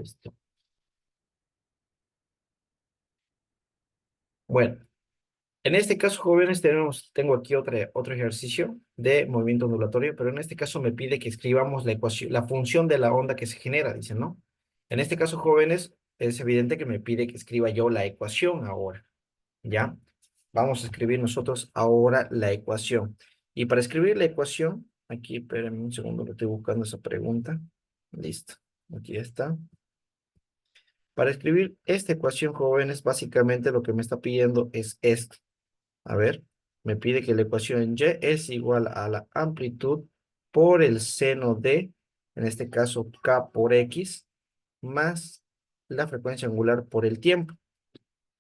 Listo. Bueno, en este caso, jóvenes, tengo aquí otro ejercicio de movimiento ondulatorio, pero en este caso me pide que escribamos la ecuación, la función de la onda que se genera, dice, ¿no? En este caso, jóvenes, es evidente que me pide que escriba yo la ecuación ahora, ¿ya? Vamos a escribir nosotros ahora la ecuación. Y para escribir la ecuación, aquí, espérenme un segundo, que estoy buscando esa pregunta. Listo, aquí está. Para escribir esta ecuación, jóvenes, básicamente lo que me está pidiendo es esto. A ver, me pide que la ecuación Y es igual a la amplitud por el seno de, en este caso, K por X, más la frecuencia angular por el tiempo.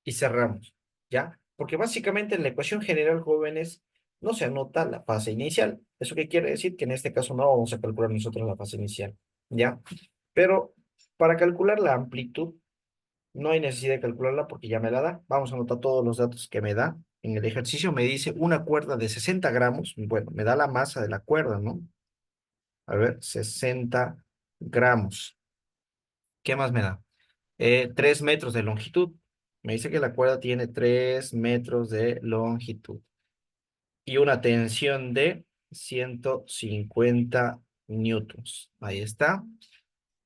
Y cerramos, ¿ya? Porque básicamente en la ecuación general, jóvenes, no se anota la fase inicial. ¿Eso qué quiere decir? Que en este caso no vamos a calcular nosotros la fase inicial, ¿ya? Pero para calcular la amplitud, no hay necesidad de calcularla porque ya me la da. Vamos a anotar todos los datos que me da. En el ejercicio me dice una cuerda de 60 gramos. Bueno, me da la masa de la cuerda, ¿no? A ver, 60 gramos. ¿Qué más me da? 3 metros de longitud. Me dice que la cuerda tiene 3 metros de longitud. Y una tensión de 150 newtons. Ahí está.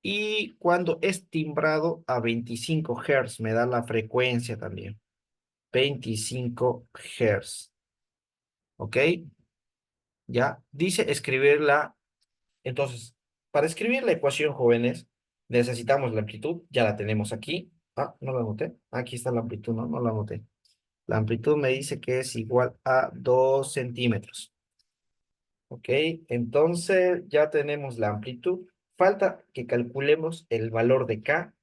Y cuando es timbrado a 25 Hz, me da la frecuencia también. 25 Hz. ¿Ok? Ya. Dice escribirla. Entonces, para escribir la ecuación, jóvenes, necesitamos la amplitud. Ya la tenemos aquí. Ah, no la anoté. Aquí está la amplitud, no, no la anoté. La amplitud me dice que es igual a 2 centímetros. ¿Ok? Entonces, ya tenemos la amplitud. Falta que calculemos el valor de K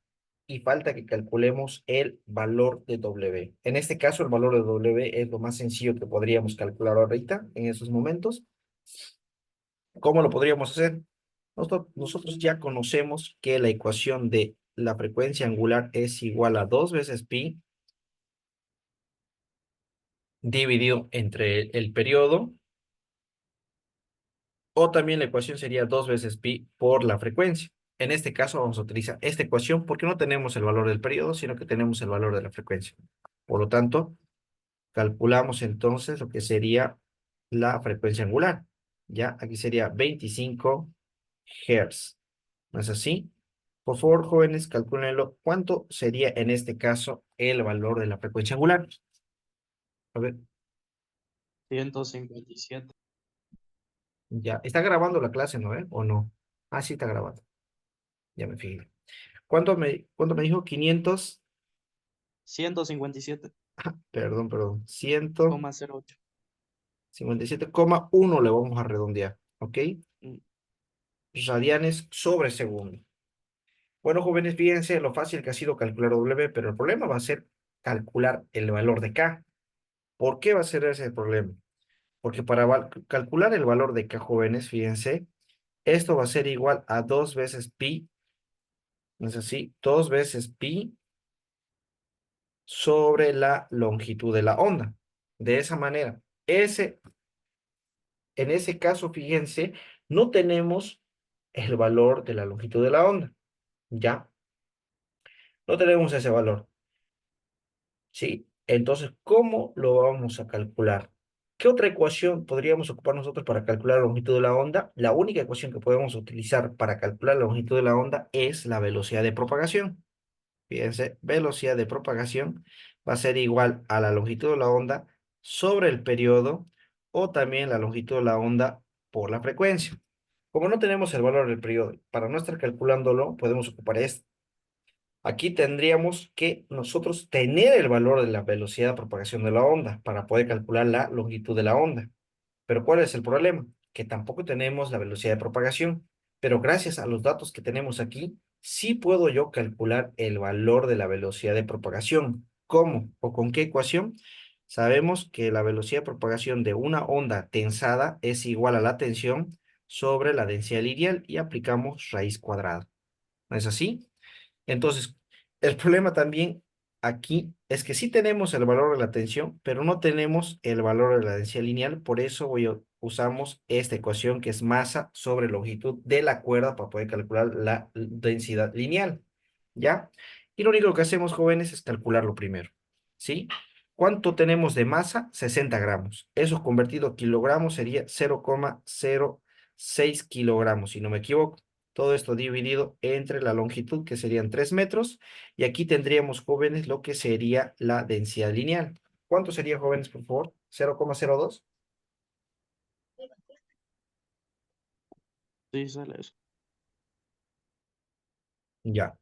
y falta que calculemos el valor de W. En este caso, el valor de W es lo más sencillo que podríamos calcular ahorita, en esos momentos. ¿Cómo lo podríamos hacer? Nosotros ya conocemos que la ecuación de la frecuencia angular es igual a 2 veces pi dividido entre el periodo, o también la ecuación sería 2 veces pi por la frecuencia. En este caso vamos a utilizar esta ecuación porque no tenemos el valor del periodo, sino que tenemos el valor de la frecuencia. Por lo tanto, calculamos entonces lo que sería la frecuencia angular. Ya, aquí sería 25 Hz. ¿No es así? Por favor, jóvenes, calcúlenlo. ¿Cuánto sería en este caso el valor de la frecuencia angular? A ver, 157. ya. ¿Está grabando la clase, no? ¿O no? Ah, sí, está grabando. Ya me fijé. ¿Cuánto me dijo? 500. 157,08. Perdón. 157,1 le vamos a redondear. ¿Ok? Mm, Radianes sobre segundo. Bueno, jóvenes, fíjense lo fácil que ha sido calcular W, pero el problema va a ser calcular el valor de K. ¿Por qué va a ser ese el problema? Porque para calcular el valor de K, jóvenes, fíjense, esto va a ser igual a 2 veces pi, ¿no es así? 2 veces pi sobre la longitud de la onda. De esa manera, en ese caso, fíjense, no tenemos el valor de la longitud de la onda, ¿ya? No tenemos ese valor. ¿Sí? Entonces, ¿cómo lo vamos a calcular? ¿Qué otra ecuación podríamos ocupar nosotros para calcular la longitud de la onda? La única ecuación que podemos utilizar para calcular la longitud de la onda es la velocidad de propagación. Fíjense, velocidad de propagación va a ser igual a la longitud de la onda sobre el periodo o también la longitud de la onda por la frecuencia. Como no tenemos el valor del periodo, para no estar calculándolo, podemos ocupar esto. Aquí tendríamos que nosotros tener el valor de la velocidad de propagación de la onda para poder calcular la longitud de la onda. Pero ¿cuál es el problema? Que tampoco tenemos la velocidad de propagación. Pero gracias a los datos que tenemos aquí, sí puedo yo calcular el valor de la velocidad de propagación. ¿Cómo? ¿O con qué ecuación? Sabemos que la velocidad de propagación de una onda tensada es igual a la tensión sobre la densidad lineal y aplicamos raíz cuadrada. ¿No es así? Entonces, el problema también aquí es que sí tenemos el valor de la tensión, pero no tenemos el valor de la densidad lineal. Por eso usamos esta ecuación que es masa sobre longitud de la cuerda para poder calcular la densidad lineal. ¿ya? Y lo único que hacemos, jóvenes, es calcularlo primero, ¿sí? ¿Cuánto tenemos de masa? 60 gramos. Eso convertido a kilogramos sería 0,06 kilogramos, si no me equivoco. Todo esto dividido entre la longitud, que serían 3 metros. Y aquí tendríamos, jóvenes, lo que sería la densidad lineal. ¿Cuánto sería, jóvenes, por favor? 0,02. Sí, sale eso. Ya.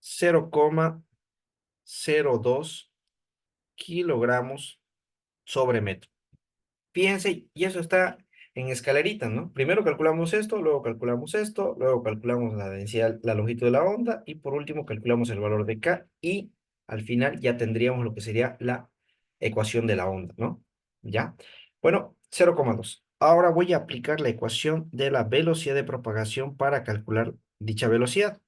0,02 kilogramos sobre metro. Fíjense, y eso está en escalerita, ¿no? Primero calculamos esto, luego calculamos la densidad, la longitud de la onda y por último calculamos el valor de K y al final ya tendríamos lo que sería la ecuación de la onda, ¿no? ¿Ya? Bueno, 0,2. Ahora voy a aplicar la ecuación de la velocidad de propagación para calcular dicha velocidad.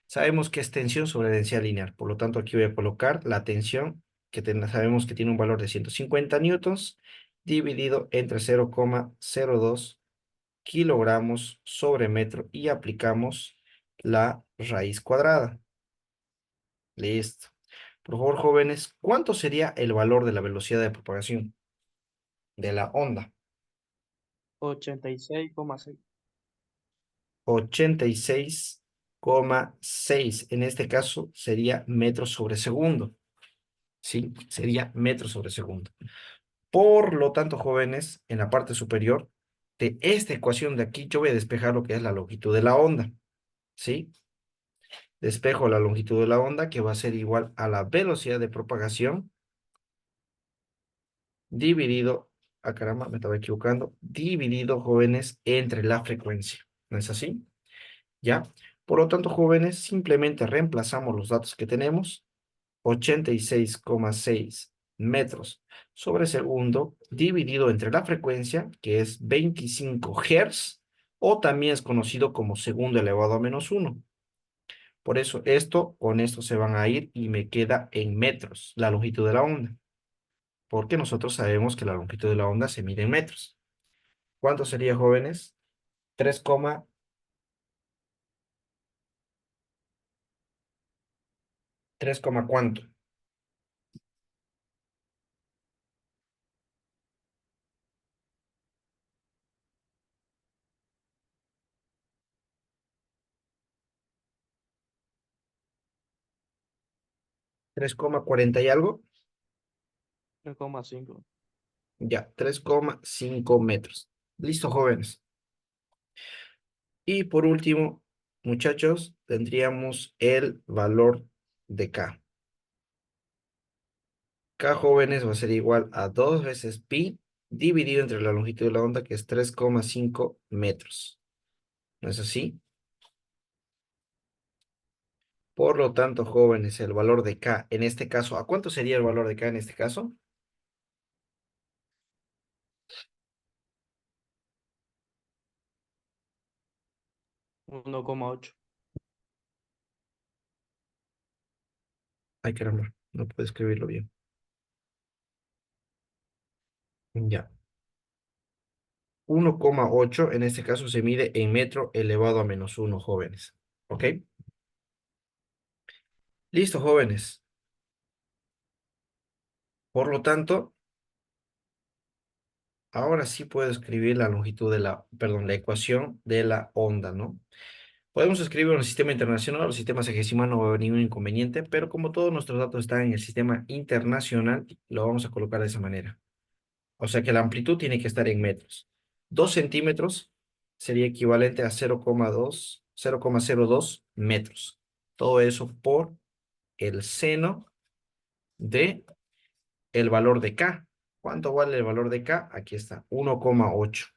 Sabemos que es tensión sobre densidad lineal, por lo tanto aquí voy a colocar la tensión sabemos que tiene un valor de 150 newtons dividido entre 0,02 kilogramos sobre metro y aplicamos la raíz cuadrada. Listo. Por favor, jóvenes, ¿cuánto sería el valor de la velocidad de propagación de la onda? 86,6. 86,6. En este caso sería metros sobre segundo. ¿Sí? Sería metros sobre segundo. Por lo tanto, jóvenes, en la parte superior de esta ecuación de aquí, yo voy a despejar lo que es la longitud de la onda, ¿sí? Despejo la longitud de la onda, que va a ser igual a la velocidad de propagación, dividido, caramba, me estaba equivocando, dividido, jóvenes, entre la frecuencia. ¿No es así? ¿Ya? Por lo tanto, jóvenes, simplemente reemplazamos los datos que tenemos 86,6 metros sobre segundo dividido entre la frecuencia, que es 25 Hz, o también es conocido como segundo elevado a menos uno. Por eso esto con esto se van a ir y me queda en metros la longitud de la onda, porque nosotros sabemos que la longitud de la onda se mide en metros. ¿Cuánto sería, jóvenes? 3, 3, ¿cuánto? 3,40 y algo. 3,5. Ya, 3,5 metros. Listo, jóvenes. Y por último, muchachos, tendríamos el valor de K. K, jóvenes, va a ser igual a 2 veces pi dividido entre la longitud de la onda, que es 3,5 metros. ¿No es así? Por lo tanto, jóvenes, el valor de K en este caso, ¿a cuánto sería el valor de K en este caso? 1,8. Ay, caramba, no puedo escribirlo bien. Ya. 1,8 en este caso se mide en metro elevado a menos uno, jóvenes. ¿Ok? Listo, jóvenes. Por lo tanto, ahora sí puedo escribir la longitud de perdón, la ecuación de la onda, ¿no? Podemos escribir en el sistema internacional o el sistema sexagesimal, no va a haber ningún inconveniente, pero como todos nuestros datos están en el sistema internacional, lo vamos a colocar de esa manera. O sea que la amplitud tiene que estar en metros. 2 centímetros sería equivalente a 0,02 metros. Todo eso por el seno de el valor de K. ¿Cuánto vale el valor de K? Aquí está, 1,8.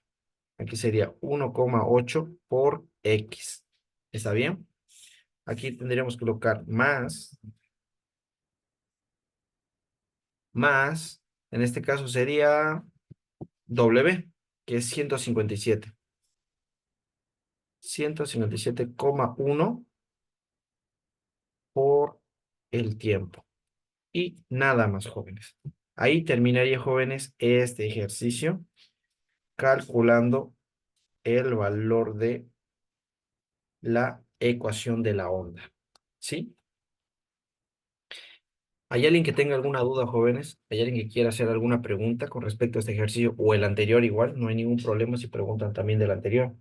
Aquí sería 1,8 por X. ¿Está bien? Aquí tendríamos que colocar más, en este caso sería W, que es 157. 157,1 por el tiempo. Y nada más, jóvenes. Ahí terminaría, jóvenes, este ejercicio calculando el valor de la ecuación de la onda. ¿Sí? ¿Hay alguien que tenga alguna duda, jóvenes? ¿Hay alguien que quiera hacer alguna pregunta con respecto a este ejercicio o el anterior igual? No hay ningún problema si preguntan también del anterior.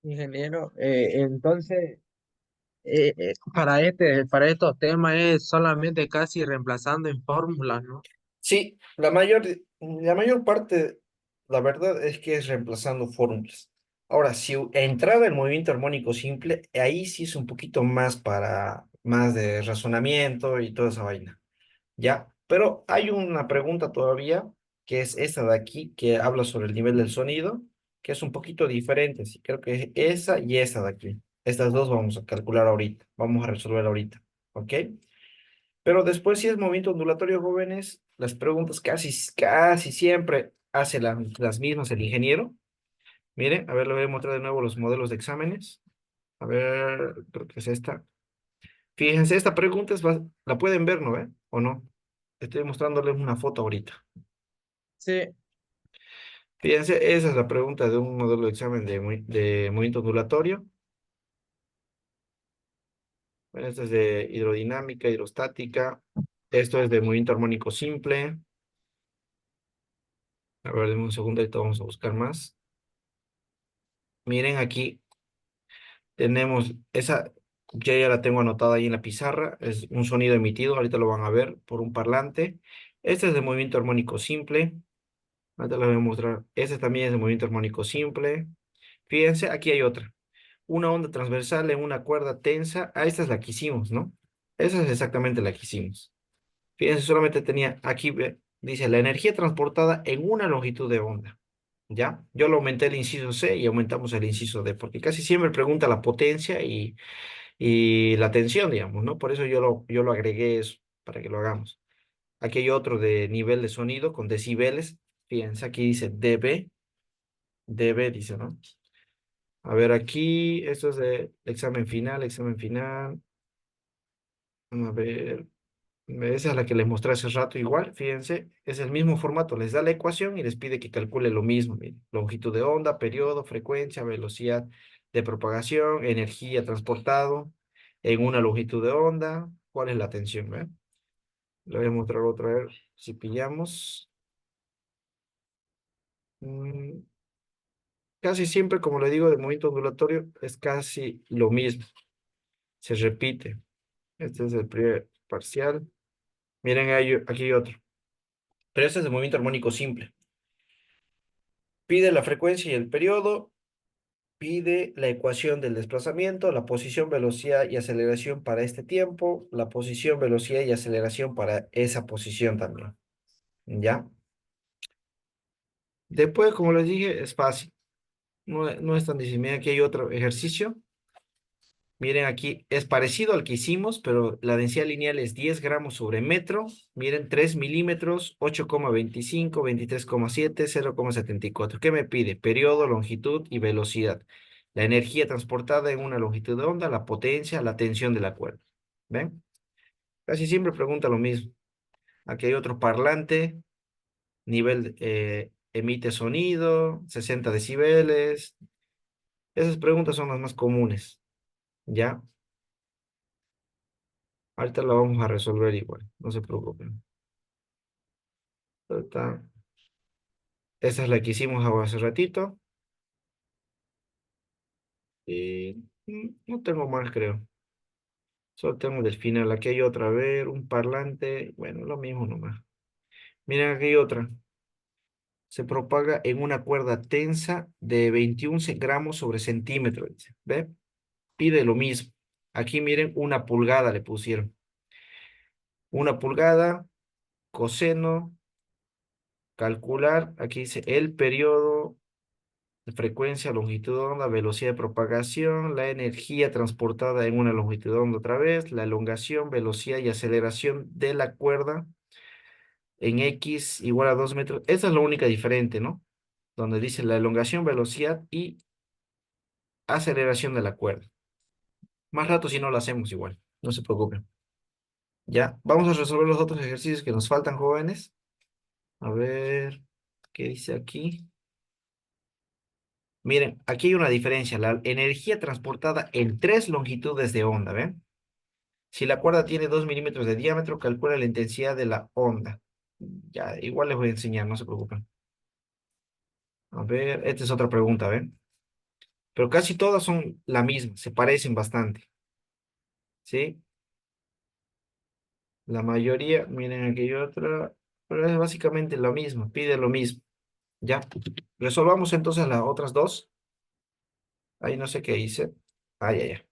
Ingeniero, entonces, para estos temas es solamente casi reemplazando en fórmulas, ¿no? Sí, la mayor parte, la verdad es que es reemplazando fórmulas. Ahora, si entrara el movimiento armónico simple, ahí sí es un poquito más para más de razonamiento y toda esa vaina. ¿Ya? Pero hay una pregunta todavía, que es esta de aquí, que habla sobre el nivel del sonido, que es un poquito diferente. Sí, creo que es esa y esa de aquí. Estas dos vamos a calcular ahorita, vamos a resolver ahorita, ¿ok? Pero después, si es movimiento ondulatorio, jóvenes, las preguntas casi siempre hace las mismas el ingeniero. Miren, a ver, le voy a mostrar de nuevo los modelos de exámenes. A ver, creo que es esta. Fíjense, esta pregunta la pueden ver, ¿no ve? ¿O no? Estoy mostrándoles una foto ahorita. Sí, Fíjense, esa es la pregunta de un modelo de examen de movimiento ondulatorio. Bueno, esto es de hidrodinámica, hidrostática. Esto es de movimiento armónico simple. A ver, denme un segundo, ahorita vamos a buscar más. Miren aquí, tenemos esa, ya la tengo anotada ahí en la pizarra. Es un sonido emitido, ahorita lo van a ver por un parlante. Este es de movimiento armónico simple. Ahorita lo voy a mostrar. Este también es de movimiento armónico simple. Fíjense, aquí hay otra. Una onda transversal en una cuerda tensa. Ah, esta es la que hicimos, ¿no? Esa es exactamente la que hicimos. Fíjense, solamente tenía aquí, dice, la energía transportada en una longitud de onda. ¿Ya? Yo lo aumenté el inciso C y aumentamos el inciso D, porque casi siempre pregunta la potencia y la tensión, digamos, ¿no? Por eso yo lo agregué eso, para que lo hagamos. Aquí hay otro de nivel de sonido con decibeles. Fíjense, aquí dice dB dice, ¿no? A ver, aquí, esto es de examen final, examen final. A ver, esa es la que les mostré hace rato igual, fíjense, es el mismo formato, les da la ecuación y les pide que calcule lo mismo, miren, longitud de onda, periodo, frecuencia, velocidad de propagación, energía transportado en una longitud de onda, cuál es la tensión, ¿ve? Le voy a mostrar otra vez, si pillamos. mm, Casi siempre, como le digo, de movimiento ondulatorio es casi lo mismo, se repite. Este es el primer parcial. Miren, aquí hay otro. Pero este es de movimiento armónico simple. Pide la frecuencia y el periodo, pide la ecuación del desplazamiento, la posición, velocidad y aceleración para este tiempo, la posición, velocidad y aceleración para esa posición también. ¿Ya? Después, como les dije, es fácil. No es tan difícil. Miren, aquí hay otro ejercicio. Miren aquí, es parecido al que hicimos, pero la densidad lineal es 10 gramos sobre metro. Miren, 3 milímetros, 8,25, 23,7, 0,74. ¿Qué me pide? Periodo, longitud y velocidad. La energía transportada en una longitud de onda, la potencia, la tensión de la cuerda. ¿Ven? Casi siempre pregunta lo mismo. Aquí hay otro parlante, nivel, emite sonido, 60 decibeles. Esas preguntas son las más comunes, ¿ya? Ahorita lo vamos a resolver igual, no se preocupen. Ahorita- Esta es la que hicimos hace ratito. Y no tengo más, creo. Solo tengo del final. Aquí hay otra, a ver, un parlante. Bueno, lo mismo nomás. Miren, aquí hay otra. Se propaga en una cuerda tensa de 21 gramos sobre centímetro, dice. ¿Ve? Pide lo mismo. Aquí miren, una pulgada le pusieron. Una pulgada, coseno, calcular. Aquí dice el periodo, frecuencia, longitud de onda, velocidad de propagación, la energía transportada en una longitud de onda otra vez, la elongación, velocidad y aceleración de la cuerda en X igual a 2 metros. Esa es la única diferente, ¿no? Donde dice la elongación, velocidad y aceleración de la cuerda. Más rato si no lo hacemos igual, no se preocupen. Ya, vamos a resolver los otros ejercicios que nos faltan, jóvenes. A ver, ¿qué dice aquí? Miren, aquí hay una diferencia. La energía transportada en tres longitudes de onda, ¿ven? Si la cuerda tiene 2 milímetros de diámetro, calcula la intensidad de la onda. Ya, igual les voy a enseñar, no se preocupen. A ver, esta es otra pregunta, ¿ven? Pero casi todas son la misma, se parecen bastante, ¿sí? La mayoría, miren aquí hay otra, pero es básicamente lo mismo, pide lo mismo. Ya, resolvamos entonces las otras dos. Ahí no sé qué hice. Ah, ya, ya.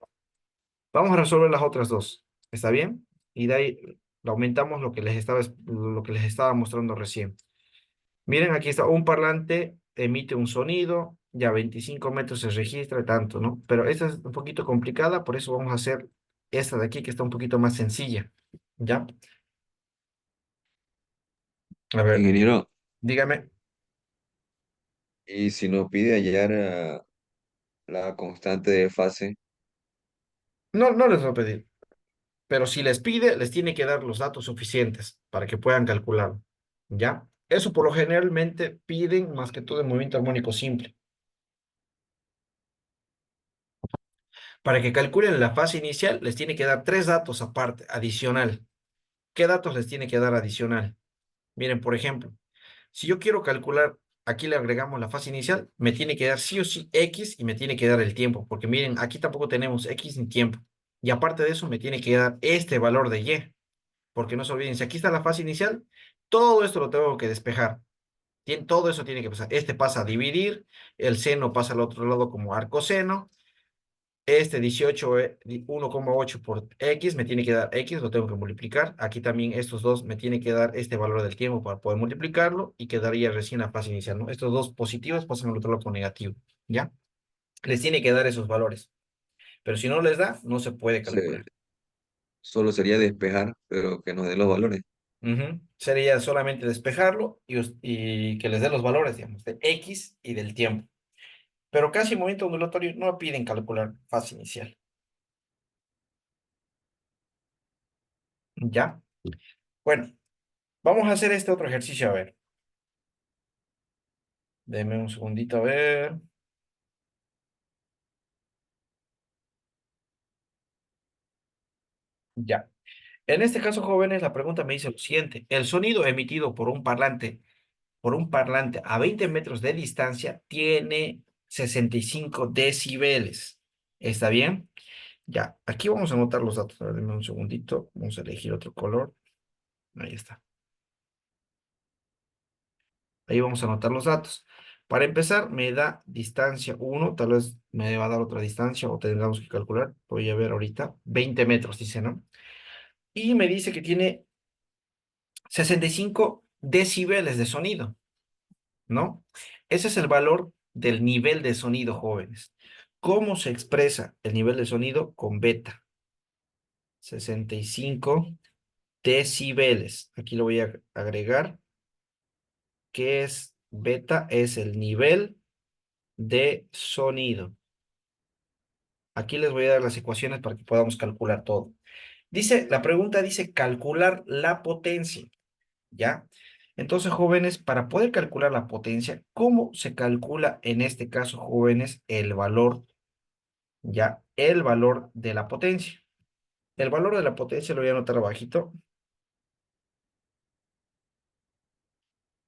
Vamos a resolver las otras dos. ¿Está bien? Y de ahí aumentamos lo que les estaba mostrando recién. Miren, aquí está un parlante, emite un sonido, ya 25 metros se registra, tanto, ¿no? Pero esta es un poquito complicada, por eso vamos a hacer esta de aquí, que está un poquito más sencilla. ¿Ya? A ver, Ingeniero, dígame. y si nos pide hallar la constante de fase, No, no les voy a pedir, pero si les pide, les tiene que dar los datos suficientes para que puedan calcularlo. ¿Ya? Eso por lo generalmente piden más que todo en movimiento armónico simple. Para que calculen la fase inicial, les tiene que dar tres datos aparte, adicional. ¿Qué datos les tiene que dar adicional? Miren, por ejemplo, si yo quiero calcular, aquí le agregamos la fase inicial, me tiene que dar sí o sí X y me tiene que dar el tiempo, porque miren, aquí tampoco tenemos X ni tiempo. Y aparte de eso, me tiene que dar este valor de Y, porque no se olviden, si aquí está la fase inicial, todo esto lo tengo que despejar. Todo eso tiene que pasar. Este pasa a dividir, el seno pasa al otro lado como arcoseno. Este 18, 1,8 por X me tiene que dar X, lo tengo que multiplicar. Aquí también estos dos me tiene que dar este valor del tiempo para poder multiplicarlo y quedaría recién la fase inicial, ¿no? Estos dos positivos pasan al otro lado con negativo, ¿ya? Les tiene que dar esos valores, pero si no les da, no se puede se, calcular. solo sería despejar, pero que nos dé los valores. Ujú. Sería solamente despejarlo y que les dé los valores, digamos, de X y del tiempo. Pero casi en movimiento ondulatorio no piden calcular fase inicial, ¿ya? Bueno, vamos a hacer este otro ejercicio, a ver. Deme un segundito, a ver. Ya. En este caso, jóvenes, la pregunta me dice lo siguiente. El sonido emitido por un parlante a 20 metros de distancia tiene 65 decibeles. ¿Está bien? Ya. Aquí vamos a anotar los datos. A ver, deme un segundito. Vamos a elegir otro color. Ahí está. Ahí vamos a anotar los datos. Para empezar, me da distancia 1. Tal vez me va a dar otra distancia o tengamos que calcular. Voy a ver ahorita. 20 metros, dice, ¿no? Y me dice que tiene 65 decibeles de sonido, ¿no? Ese es el valor del nivel de sonido, jóvenes. ¿Cómo se expresa el nivel de sonido? Con beta. 65 decibeles. Aquí lo voy a agregar. ¿Qué es beta? Es el nivel de sonido. Aquí les voy a dar las ecuaciones para que podamos calcular todo. Dice, la pregunta dice calcular la potencia. ¿Ya? Entonces, jóvenes, para poder calcular la potencia, ¿cómo se calcula en este caso, jóvenes, el valor, ya, el valor de la potencia? El valor de la potencia lo voy a anotar abajito.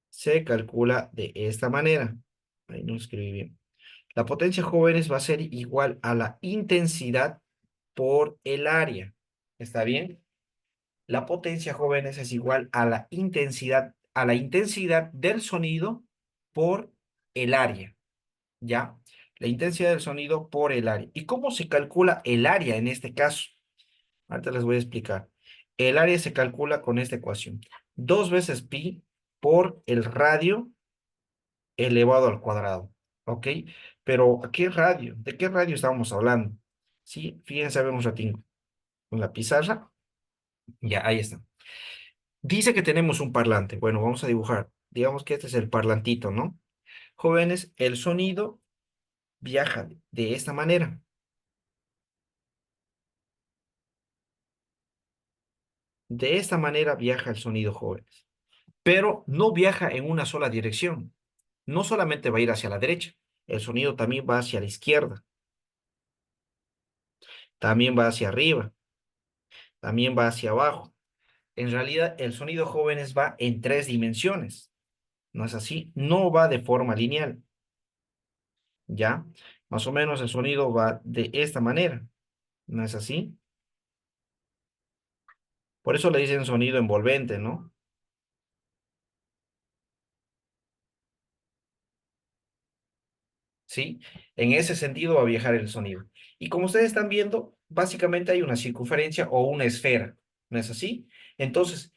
Se calcula de esta manera. Ahí no escribí bien. La potencia, jóvenes, va a ser igual a la intensidad por el área. ¿Está bien? La potencia, jóvenes, es igual a la intensidad del sonido por el área. ¿Ya? La intensidad del sonido por el área. ¿Y cómo se calcula el área en este caso? Ahorita les voy a explicar. El área se calcula con esta ecuación. 2 veces pi por el radio elevado al cuadrado. ¿Ok? Pero, ¿a qué radio? ¿De qué radio estábamos hablando? Sí, fíjense, a ver un ratito. Con la pizarra. Ya, ahí está. Dice que tenemos un parlante. Bueno, vamos a dibujar. Digamos que este es el parlantito, ¿no? Jóvenes, el sonido viaja de esta manera. De esta manera viaja el sonido, jóvenes. Pero no viaja en una sola dirección. No solamente va a ir hacia la derecha, el sonido también va hacia la izquierda, también va hacia arriba, también va hacia abajo. En realidad, el sonido, jóvenes, va en tres dimensiones. ¿No es así? No va de forma lineal. ¿Ya? Más o menos el sonido va de esta manera. ¿No es así? Por eso le dicen sonido envolvente, ¿no? ¿Sí? En ese sentido va a viajar el sonido. Y como ustedes están viendo, básicamente hay una circunferencia o una esfera, ¿no es así? Entonces,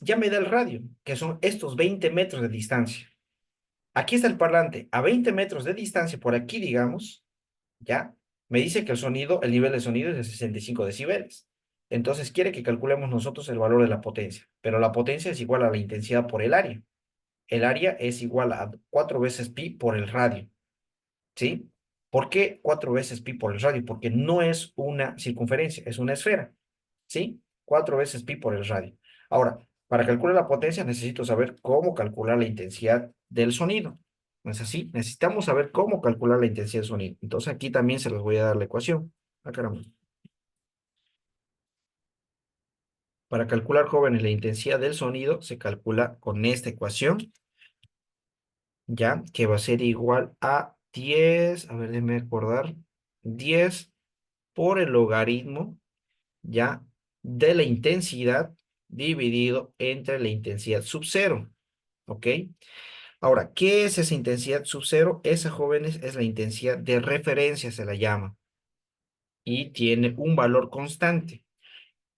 ya me da el radio, que son estos 20 metros de distancia. Aquí está el parlante, a 20 metros de distancia, por aquí, digamos, ¿ya? Me dice que el nivel de sonido es de 65 decibeles. Entonces, quiere que calculemos nosotros el valor de la potencia, pero la potencia es igual a la intensidad por el área. El área es igual a 4 veces pi por el radio. ¿Sí? ¿Por qué 4 veces pi por el radio? Porque no es una circunferencia, es una esfera, ¿sí? 4 veces pi por el radio. Ahora, para calcular la potencia necesito saber cómo calcular la intensidad del sonido. ¿No es así? Necesitamos saber cómo calcular la intensidad del sonido. Entonces aquí también se les voy a dar la ecuación. Ah, caramba. Para calcular, jóvenes, la intensidad del sonido se calcula con esta ecuación, ¿ya? Que va a ser igual a 10, a ver, déjenme recordar, 10 por el logaritmo, ¿ya? De la intensidad dividido entre la intensidad sub cero, ¿ok? Ahora, ¿qué es esa intensidad sub cero? Esa, jóvenes, es la intensidad de referencia, se la llama, y tiene un valor constante.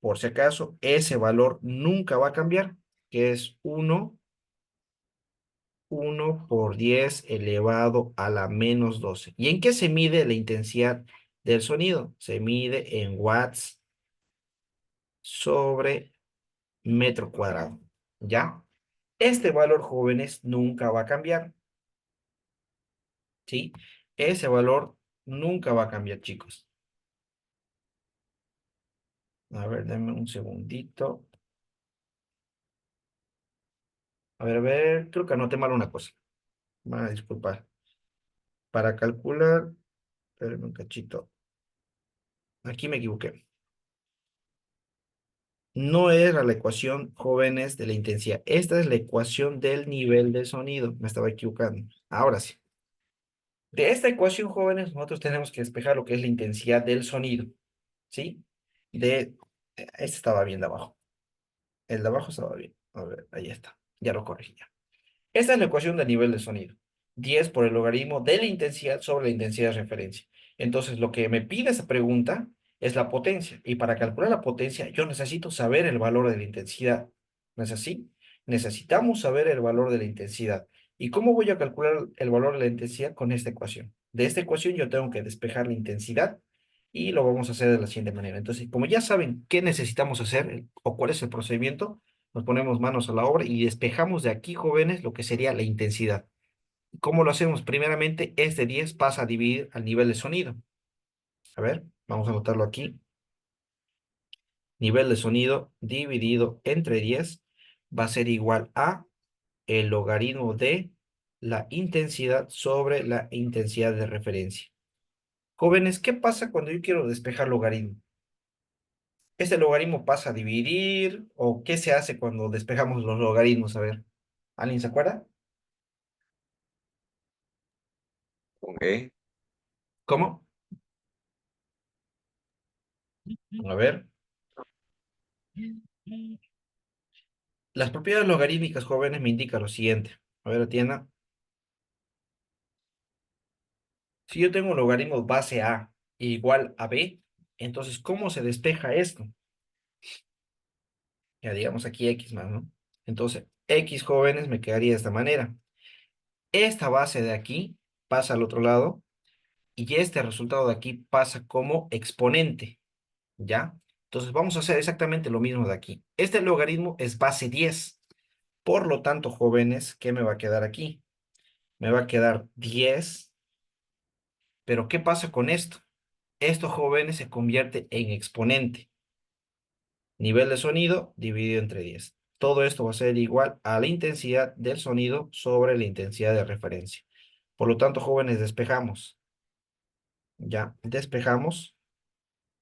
Por si acaso, ese valor nunca va a cambiar, que es uno por 10 elevado a la menos 12. ¿Y en qué se mide la intensidad del sonido? Se mide en watts sobre metro cuadrado, ¿ya? Este valor, jóvenes, nunca va a cambiar, ¿sí? Ese valor nunca va a cambiar, chicos. A ver, denme un segundito. A ver, creo que anoté mal una cosa. Van a disculpar. Para calcular, espérenme un cachito. Aquí me equivoqué. No era la ecuación, jóvenes, de la intensidad. Esta es la ecuación del nivel de sonido. Me estaba equivocando. Ahora sí. De esta ecuación, jóvenes, nosotros tenemos que despejar lo que es la intensidad del sonido, ¿sí? Este estaba bien de abajo. El de abajo estaba bien. A ver, ahí está. Ya lo corregí ya. Esta es la ecuación del nivel de sonido. 10 por el logaritmo de la intensidad sobre la intensidad de referencia. Entonces, lo que me pide esa pregunta es la potencia. Y para calcular la potencia, yo necesito saber el valor de la intensidad. ¿No es así? Necesitamos saber el valor de la intensidad. ¿Y cómo voy a calcular el valor de la intensidad? Con esta ecuación. De esta ecuación yo tengo que despejar la intensidad y lo vamos a hacer de la siguiente manera. Entonces, como ya saben qué necesitamos hacer o cuál es el procedimiento, nos ponemos manos a la obra y despejamos de aquí, jóvenes, lo que sería la intensidad. ¿Cómo lo hacemos? Primeramente, este 10 pasa a dividir al nivel de sonido. A ver, vamos a anotarlo aquí. Nivel de sonido dividido entre 10 va a ser igual a el logaritmo de la intensidad sobre la intensidad de referencia. Jóvenes, ¿qué pasa cuando yo quiero despejar logaritmo? ¿Este logaritmo pasa a dividir o qué se hace cuando despejamos los logaritmos? A ver, ¿alguien se acuerda? Ok. ¿Cómo? A ver. Las propiedades logarítmicas, jóvenes, me indican lo siguiente. A ver, Atiena. Si yo tengo un logaritmo base A igual a B, entonces, ¿cómo se despeja esto? Ya digamos aquí X más, ¿no? Entonces, X, jóvenes, me quedaría de esta manera. Esta base de aquí pasa al otro lado y este resultado de aquí pasa como exponente, ¿ya? Entonces, vamos a hacer exactamente lo mismo de aquí. Este logaritmo es base 10. Por lo tanto, jóvenes, ¿qué me va a quedar aquí? Me va a quedar 10 Pero ¿qué pasa con esto? Esto, jóvenes, se convierte en exponente. Nivel de sonido dividido entre 10. Todo esto va a ser igual a la intensidad del sonido sobre la intensidad de referencia. Por lo tanto, jóvenes, despejamos. Ya, despejamos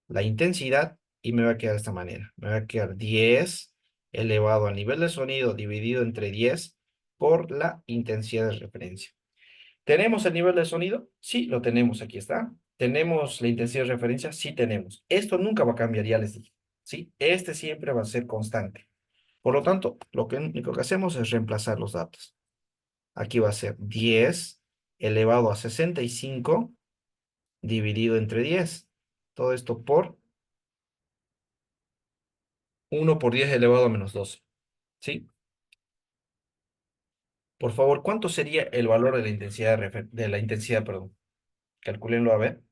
la intensidad y me va a quedar de esta manera. Me va a quedar 10 elevado al nivel de sonido dividido entre 10 por la intensidad de referencia. ¿Tenemos el nivel de sonido? Sí, lo tenemos, aquí está. ¿Tenemos la intensidad de referencia? Sí, tenemos. Esto nunca va a cambiar, ya les dije. ¿Sí? Este siempre va a ser constante. Por lo tanto, lo que único que hacemos es reemplazar los datos. Aquí va a ser 10 elevado a 65 dividido entre 10. Todo esto por 1 por 10 elevado a menos 12. ¿Sí? Por favor, ¿cuánto sería el valor de la intensidad, de la intensidad, perdón? Calculenlo a ver.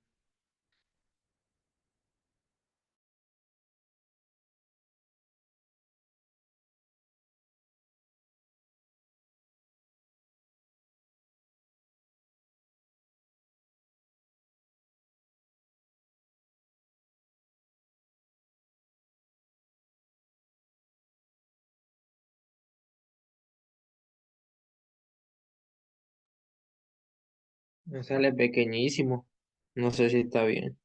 Me sale pequeñísimo. No sé si está bien.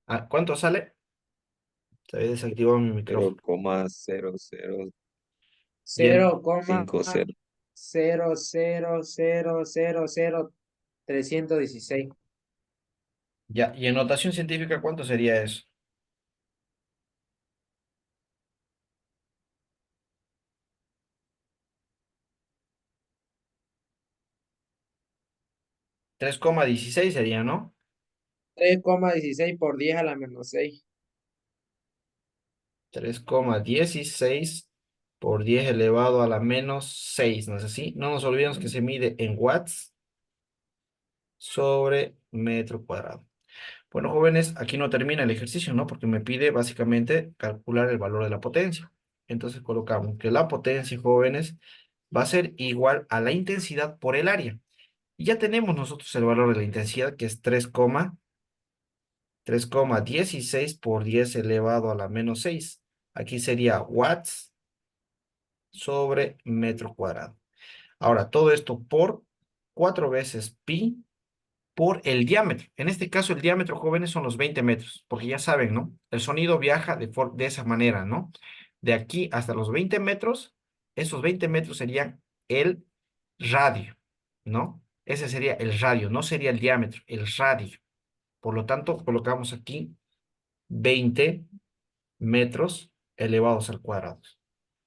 Ah, ¿cuánto sale? Se había desactivado mi cero micrófono. coma cero cero Y en, Cero coma cinco cero. cero cero cero cero cero 316. ya, y en notación científica, ¿cuánto sería eso? 3,16 sería, ¿no? 3,16 por 10 a la menos 6. 3,16 por 10 elevado a la menos 6, ¿no es así? No nos olvidemos que se mide en watts sobre metro cuadrado. Bueno, jóvenes, aquí no termina el ejercicio, ¿no? Porque me pide básicamente calcular el valor de la potencia. Entonces colocamos que la potencia, jóvenes, va a ser igual a la intensidad por el área. Y ya tenemos nosotros el valor de la intensidad, que es 3,16 por 10 elevado a la menos 6. Aquí sería watts sobre metro cuadrado. Ahora, todo esto por 4 veces pi por el diámetro. En este caso, el diámetro, jóvenes, son los 20 metros, porque ya saben, ¿no? El sonido viaja de esa manera, ¿no? De aquí hasta los 20 metros, esos 20 metros serían el radio, ¿no? Ese sería el radio, no sería el diámetro, el radio. Por lo tanto, colocamos aquí 20 metros elevados al cuadrado.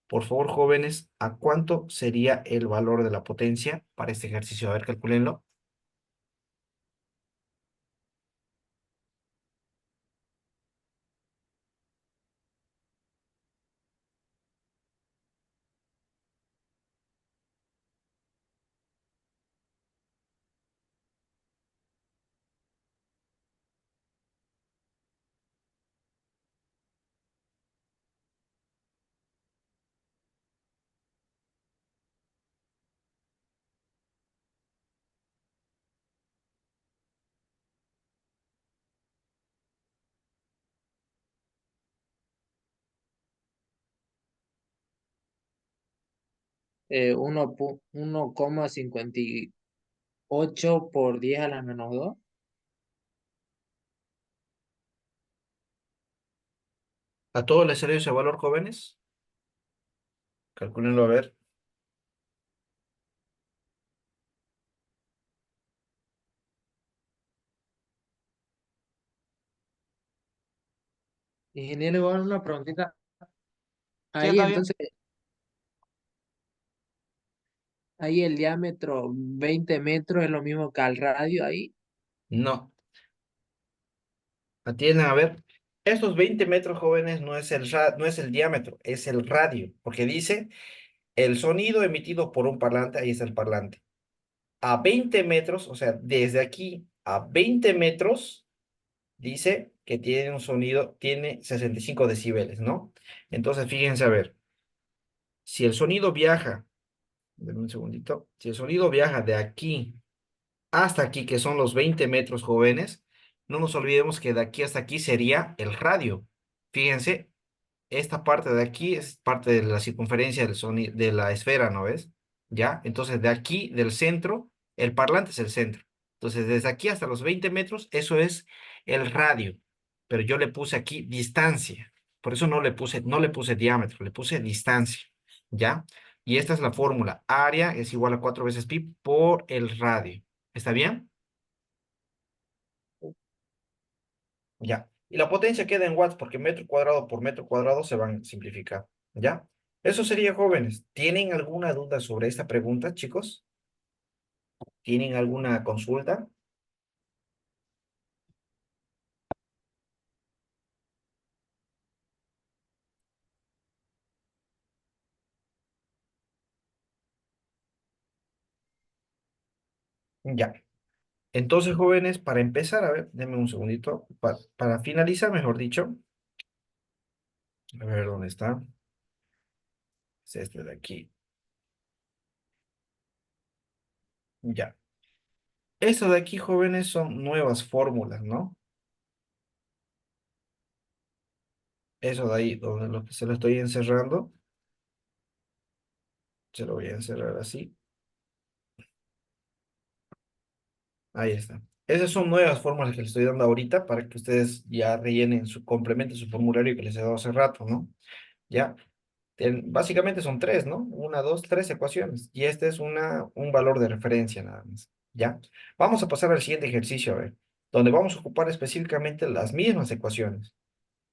Por favor, jóvenes, ¿a cuánto sería el valor de la potencia para este ejercicio? A ver, calculenlo. Uno 1,58 por 10 a la menos 2. ¿A todo le salió ese valor, jóvenes? Calculenlo a ver. Ingeniero, igual una preguntita. Sí, Ahí está bien. entonces, ahí el diámetro 20 metros es lo mismo que al radio ahí. No. Atiendan a ver. Estos 20 metros, jóvenes, no es el diámetro, es el radio, porque dice el sonido emitido por un parlante, ahí está el parlante. A 20 metros, o sea, desde aquí a 20 metros, dice que tiene un sonido, tiene 65 decibeles, ¿no? Entonces, fíjense, a ver, si el sonido viaja, denme un segundito, si el sonido viaja de aquí hasta aquí, que son los 20 metros, jóvenes, no nos olvidemos que de aquí hasta aquí sería el radio. Fíjense, esta parte de aquí es parte de la circunferencia del sonido, de la esfera, ¿no ves? ¿Ya? Entonces, de aquí, del centro, el parlante es el centro. Entonces, desde aquí hasta los 20 metros, eso es el radio. Pero yo le puse aquí distancia. Por eso no le puse diámetro, le puse distancia. ¿Ya? Y esta es la fórmula. Área es igual a 4 veces pi por el radio. ¿Está bien? Ya. Y la potencia queda en watts porque metro cuadrado por metro cuadrado se van a simplificar. ¿Ya? Eso sería, jóvenes. ¿Tienen alguna duda sobre esta pregunta, chicos? ¿Tienen alguna consulta? Ya. Entonces, jóvenes, para empezar, a ver, denme un segundito. Para finalizar, mejor dicho. A ver, ¿dónde está? Es este de aquí. Ya. Esto de aquí, jóvenes, son nuevas fórmulas, ¿no? Eso de ahí, donde lo que se lo estoy encerrando, se lo voy a encerrar así. Ahí está. Esas son nuevas fórmulas que les estoy dando ahorita para que ustedes ya rellenen su complemento, su formulario que les he dado hace rato, ¿no? Ya. Básicamente son tres, ¿no? Una, dos, tres ecuaciones. Y este es un valor de referencia nada más. ¿Ya? Vamos a pasar al siguiente ejercicio, a ver, donde vamos a ocupar específicamente las mismas ecuaciones.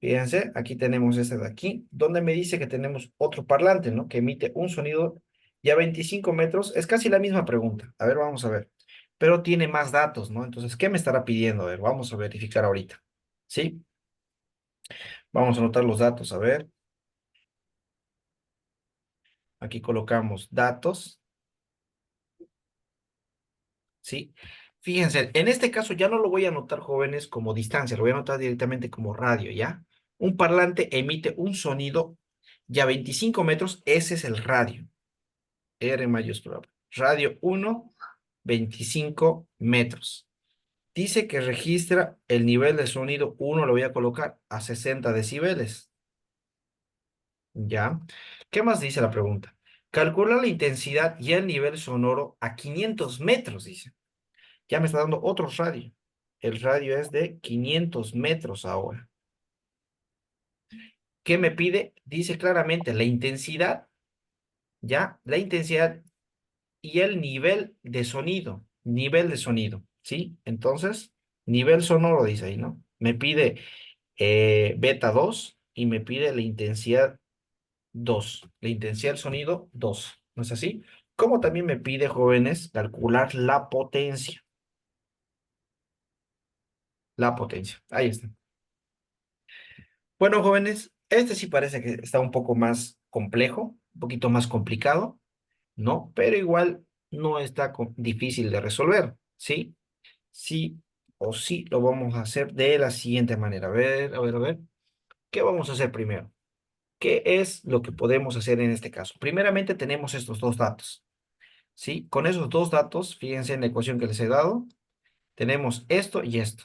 Fíjense, aquí tenemos este de aquí, donde me dice que tenemos otro parlante, ¿no? Que emite un sonido ya 25 metros. Es casi la misma pregunta. A ver, vamos a ver. Pero tiene más datos, ¿no? Entonces, ¿qué me estará pidiendo? A ver, vamos a verificar ahorita. ¿Sí? Vamos a anotar los datos. A ver, aquí colocamos datos. ¿Sí? Fíjense, en este caso ya no lo voy a anotar, jóvenes, como distancia, lo voy a anotar directamente como radio, ¿ya? Un parlante emite un sonido ya 25 metros, ese es el radio. R mayúscula. Radio 1, 25 metros. Dice que registra el nivel de sonido 1, lo voy a colocar a 60 decibeles. ¿Ya? ¿Qué más dice la pregunta? Calcula la intensidad y el nivel sonoro a 500 metros, dice. Ya me está dando otro radio. El radio es de 500 metros ahora. ¿Qué me pide? Dice claramente la intensidad, ¿ya? La intensidad y el nivel de sonido. Nivel de sonido, ¿sí? Entonces, nivel sonoro dice ahí, ¿no? Me pide beta 2 y me pide la intensidad 2. La intensidad del sonido 2. ¿No es así? Como también me pide, jóvenes, calcular la potencia. La potencia. Ahí está. Bueno, jóvenes, este sí parece que está un poco más complejo, un poquito más complicado, ¿no? Pero igual no está difícil de resolver, ¿sí? Sí o sí lo vamos a hacer de la siguiente manera. A ver, a ver, a ver. ¿Qué vamos a hacer primero? ¿Qué es lo que podemos hacer en este caso? Primeramente tenemos estos dos datos, ¿sí? Con esos dos datos, fíjense en la ecuación que les he dado, tenemos esto y esto.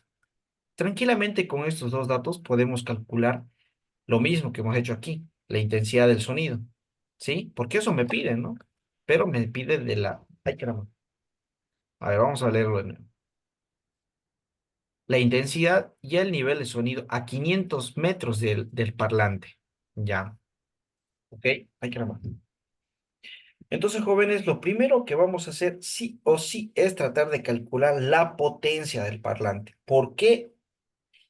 Tranquilamente con estos dos datos podemos calcular lo mismo que hemos hecho aquí, la intensidad del sonido, ¿sí? Porque eso me pide, ¿no? Pero me pide de la... Ay, caramba. A ver, vamos a leerlo de nuevo. La intensidad y el nivel de sonido a 500 metros del parlante. Ya, ¿ok? Ay, caramba. Entonces, jóvenes, lo primero que vamos a hacer sí o sí es tratar de calcular la potencia del parlante. ¿Por qué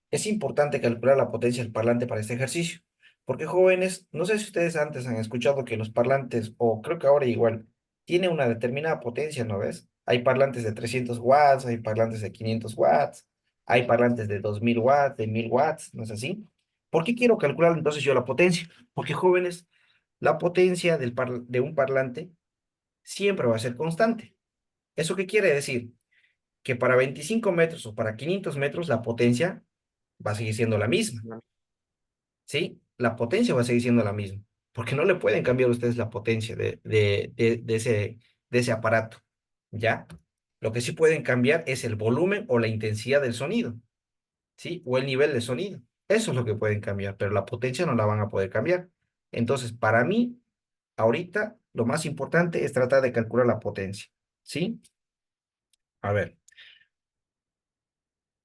es importante calcular la potencia del parlante para este ejercicio? Porque, jóvenes, no sé si ustedes antes han escuchado que los parlantes, o creo que ahora igual, tiene una determinada potencia, ¿no ves? Hay parlantes de 300 watts, hay parlantes de 500 watts, hay parlantes de 2000 watts, de 1000 watts, ¿no es así? ¿Por qué quiero calcular entonces yo la potencia? Porque, jóvenes, la potencia de un parlante siempre va a ser constante. ¿Eso qué quiere decir? Que para 25 metros o para 500 metros la potencia va a seguir siendo la misma, ¿sí? La potencia va a seguir siendo la misma, porque no le pueden cambiar ustedes la potencia de ese aparato, ¿ya? Lo que sí pueden cambiar es el volumen o la intensidad del sonido, ¿sí? O el nivel de sonido. Eso es lo que pueden cambiar, pero la potencia no la van a poder cambiar. Entonces, para mí, ahorita, lo más importante es tratar de calcular la potencia, ¿sí? A ver.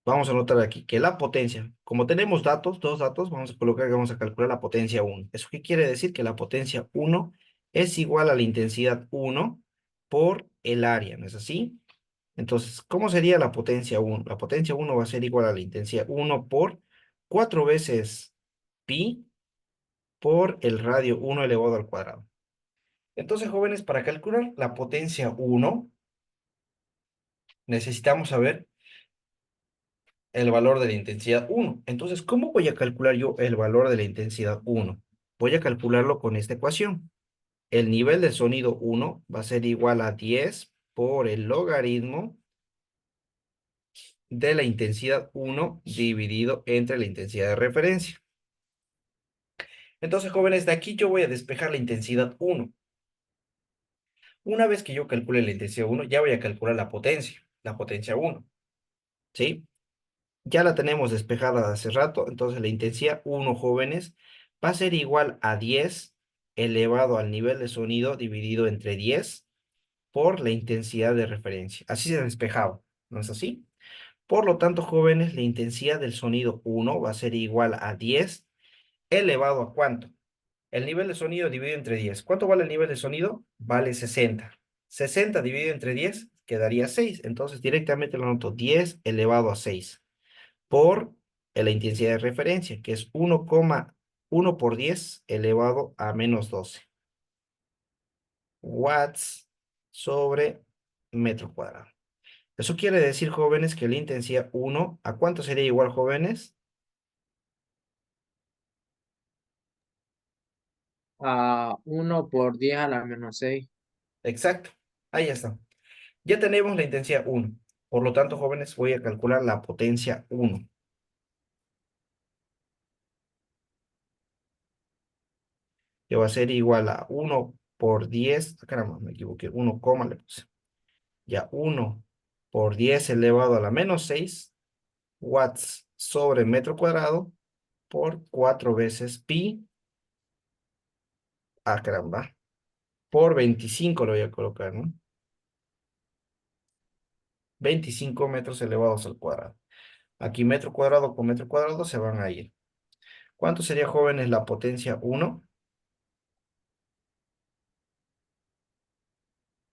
Vamos a anotar aquí que la potencia, como tenemos datos, dos datos, vamos a colocar que vamos a calcular la potencia uno. ¿Eso qué quiere decir? Que la potencia uno es igual a la intensidad uno por el área, ¿no es así? Entonces, ¿cómo sería la potencia uno? La potencia uno va a ser igual a la intensidad uno por 4 veces pi por el radio uno elevado al cuadrado. Entonces, jóvenes, para calcular la potencia uno necesitamos saber el valor de la intensidad uno. Entonces, ¿cómo voy a calcular yo el valor de la intensidad uno? Voy a calcularlo con esta ecuación. El nivel de sonido uno va a ser igual a 10 por el logaritmo de la intensidad uno dividido entre la intensidad de referencia. Entonces, jóvenes, de aquí yo voy a despejar la intensidad uno. Una vez que yo calcule la intensidad uno, ya voy a calcular la potencia uno, ¿sí? Ya la tenemos despejada hace rato, entonces la intensidad uno jóvenes, va a ser igual a 10 elevado al nivel de sonido dividido entre 10 por la intensidad de referencia. Así se ha despejado, ¿no es así? Por lo tanto, jóvenes, la intensidad del sonido uno va a ser igual a 10 elevado ¿a cuánto? El nivel de sonido dividido entre 10. ¿Cuánto vale el nivel de sonido? Vale 60. 60 dividido entre 10 quedaría 6. Entonces directamente lo anoto 10 elevado a 6 por la intensidad de referencia, que es 1,1 por 10 elevado a menos 12 watts sobre metro cuadrado. Eso quiere decir, jóvenes, que la intensidad uno, ¿a cuánto sería igual, jóvenes? A 1 por 10 a la -6. Exacto, ahí está. Ya tenemos la intensidad uno. Por lo tanto, jóvenes, voy a calcular la potencia uno, que va a ser igual a 1 por 10, caramba, me equivoqué, 1, le puse. Ya 1 por 10 elevado a la menos 6 watts sobre metro cuadrado por 4 veces pi, caramba, por 25 lo voy a colocar, ¿no? 25 metros elevados al cuadrado. Aquí metro cuadrado con metro cuadrado se van a ir. ¿Cuánto sería, jóvenes, la potencia uno?